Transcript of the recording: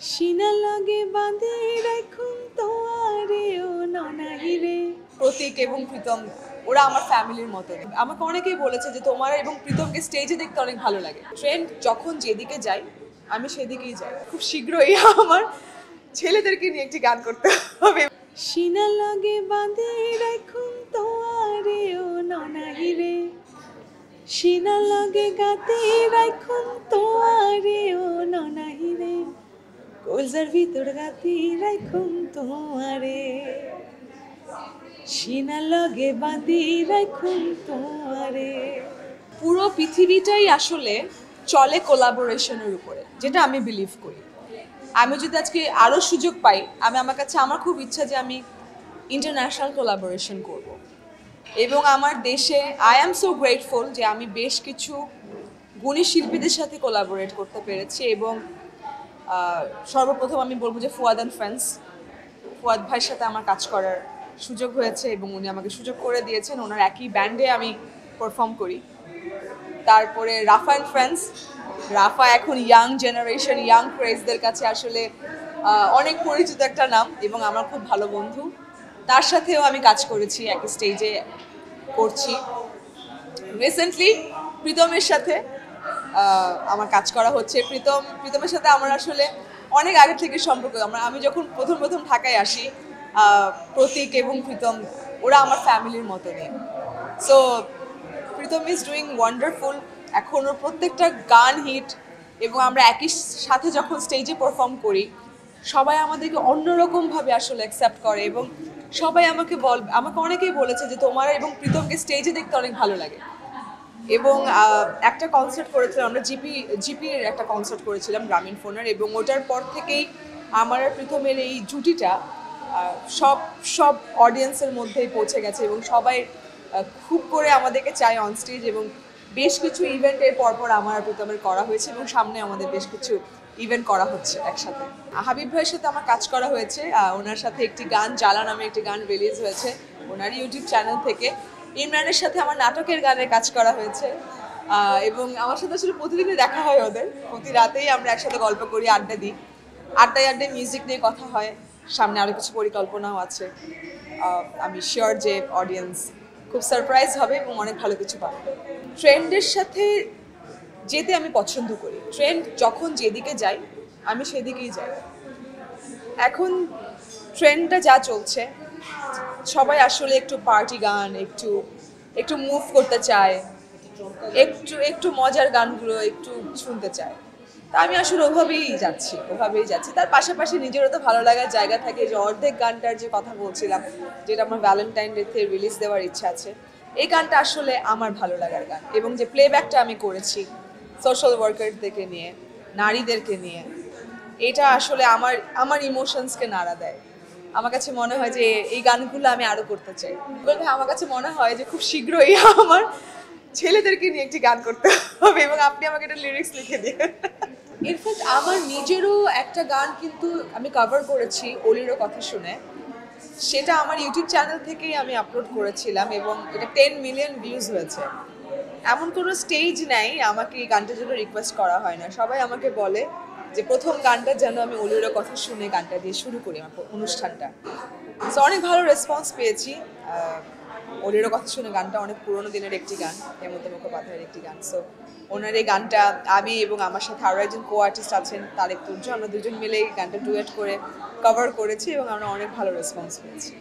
সিনা লাগে বাঁধে রাখুন তোয়ারে ও ননাহিরে। প্রতীক এবং প্রীতম ওরা আমার ফ্যামিলির মতো। আমাকে অনেকেই বলেছে যে তোমার এবং প্রীতমকে স্টেজে দেখতে অনেক ভালো লাগে। ট্রেন্ড যখন যেদিকে যাই আমি সেদিকেই যাই। খুব শীঘ্রই আমার ছেলেদেরকে নিয়ে একটি গান করতে হবে। সিনা লাগে বাঁধে রাখুন তোয়ারে ও ননাহিরে, সিনা লাগে গাতে রাখুন তোয়ারে ও ননাহিরে, কলজার ভিতর গাতি রাখুন তোমারে, সিনা লগে বাঁধি রাখুন তোমারে। পুরো পৃথিবীটাই আসলে চলে কোলাবোরেশনের উপরে, যেটা আমি বিলিভ করি। আমি যদি আজকে আরও সুযোগ পাই, আমার খুব ইচ্ছা যে আমি ইন্টারন্যাশনাল কোলাবোরেশন করব। এবং আমার দেশে আই অ্যাম সো গ্রেটফুল যে আমি বেশ কিছু গুণী শিল্পীদের সাথে কোলাবোরেট করতে পেরেছি। এবং সর্বপ্রথম আমি বলবো যে ফুয়াদ অ্যান্ড ফ্রেন্ডস, ফুয়াদ ভাইয়ের সাথে আমার কাজ করার সুযোগ হয়েছে এবং উনি আমাকে সুযোগ করে দিয়েছেন। ওনার একই ব্যান্ডে আমি পারফর্ম করি। তারপরে রাফা অ্যান্ড ফ্রেন্ডস, রাফা এখন ইয়াং জেনারেশন, ইয়াং ক্রেজদের কাছে আসলে অনেক পরিচিত একটা নাম এবং আমার খুব ভালো বন্ধু। তার সাথেও আমি কাজ করেছি, একই স্টেজে করছি। রিসেন্টলি প্রীতমের সাথে আমার কাজ করা হচ্ছে। প্রীতমের সাথে আমার আসলে অনেক আগে থেকে সম্পর্ক। আমি যখন প্রথম ঢাকায় আসি, প্রতীক এবং প্রীতম ওরা আমার ফ্যামিলির মতো নেই। So Pritam is doing wonderful. এখন ওর প্রত্যেকটা গান হিট এবং আমরা একই সাথে যখন স্টেজে পারফর্ম করি সবাই আমাদেরকে অন্যরকমভাবে আসলে অ্যাকসেপ্ট করে। এবং সবাই আমাকে অনেকেই বলেছে যে তোমার এবং প্রীতমকে স্টেজে দেখতে অনেক ভালো লাগে। এবং একটা কনসার্ট করেছিলাম আমরা, জিপির একটা কনসার্ট করেছিলাম গ্রামীণ ফোনের, এবং ওটার পর থেকেই আমার আর প্রীতমের এই জুটিটা সব অডিয়েন্সের মধ্যেই পৌঁছে গেছে এবং সবাই খুব করে আমাদেরকে চায় অন স্টেজ। এবং বেশ কিছু ইভেন্টের পরপর আমার আর প্রীতমের করা হয়েছে এবং সামনে আমাদের বেশ কিছু ইভেন্ট করা হচ্ছে একসাথে। হাবিব ভাইয়ের সাথে আমার কাজ করা হয়েছে, ওনার সাথে একটি গান জ্বালা নামে একটি গান রিলিজ হয়েছে ওনার ইউটিউব চ্যানেল থেকে। ইমরানের সাথে আমার নাটকের গানের কাজ করা হয়েছে এবং আমার সাথে আসলে প্রতিদিনই দেখা হয় ওদের। প্রতি রাতেই আমরা একসাথে গল্প করি, আড্ডা দিই। আড্ডায় মিউজিক নিয়ে কথা হয়, সামনে আরও কিছু পরিকল্পনাও আছে। আমি শিওর যে অডিয়েন্স খুব সারপ্রাইজ হবে এবং অনেক ভালো কিছু পাবে। ট্রেন্ডের সাথে যেতে আমি পছন্দ করি। ট্রেন্ড যখন যেদিকে যাই আমি সেদিকেই যাই। এখন ট্রেন্ডটা যা চলছে সবাই আসলে একটু পার্টি গান, একটু মুভ করতে চায়, একটু মজার গানগুলো একটু শুনতে চায়। তা আমি আসলে ওভাবেই যাচ্ছি। তার পাশাপাশি নিজেরও তো ভালো লাগার জায়গা থাকে। যে অর্ধেক গানটার যে কথা বলছিলাম, যেটা আমার ভ্যালেন্টাইন ডেতে রিলিজ দেওয়ার ইচ্ছা আছে, এই গানটা আসলে আমার ভালো লাগার গান। এবং যে প্লেব্যাকটা আমি করেছি সোশ্যাল ওয়ার্কারদেরকে নিয়ে, নারীদেরকে নিয়ে, এটা আসলে আমার ইমোশনসকে নাড়া দেয়। আমার কাছে মনে হয় যে এই গানগুলো আমি আরো করতে চাই। আমার কাছে মনে হয় যে খুব শীঘ্রই আমার ছেলেদেরকে নিয়ে একটি গান করতে হবে এবং আপনি আমাকে একটা লিরিক্স লিখে দিন। ইনফ্যাক্ট আমার নিজেরও একটা গান কিন্তু আমি কভার করেছি অলিরও কথা শুনে। সেটা আমার ইউটিউব চ্যানেল থেকেই আমি আপলোড করেছিলাম এবং এটা 10 মিলিয়ন ভিউজ হয়েছে। এমন কোনো স্টেজ নেই আমাকে এই গানটার জন্য রিকোয়েস্ট করা হয় না। সবাই আমাকে বলে যে প্রথম গানটা যেন আমি অলিরও কথা শুনে গানটা দিয়ে শুরু করি আমার অনুষ্ঠানটা। সো অনেক ভালো রেসপন্স পেয়েছি। অলিরও কথা শুনে গানটা অনেক পুরোনো দিনের একটি গান, হেমন্ত মুখোপাধ্যায়ের একটি গান। সো ওনার এই গানটা আমি এবং আমার সাথে আরও একজন কো আর্টিস্ট আছেন তারেক তুর্য, আমরা দুজন মিলে এই গানটা ডুয়েট করে কভার করেছি এবং আমরা অনেক ভালো রেসপন্স পেয়েছি।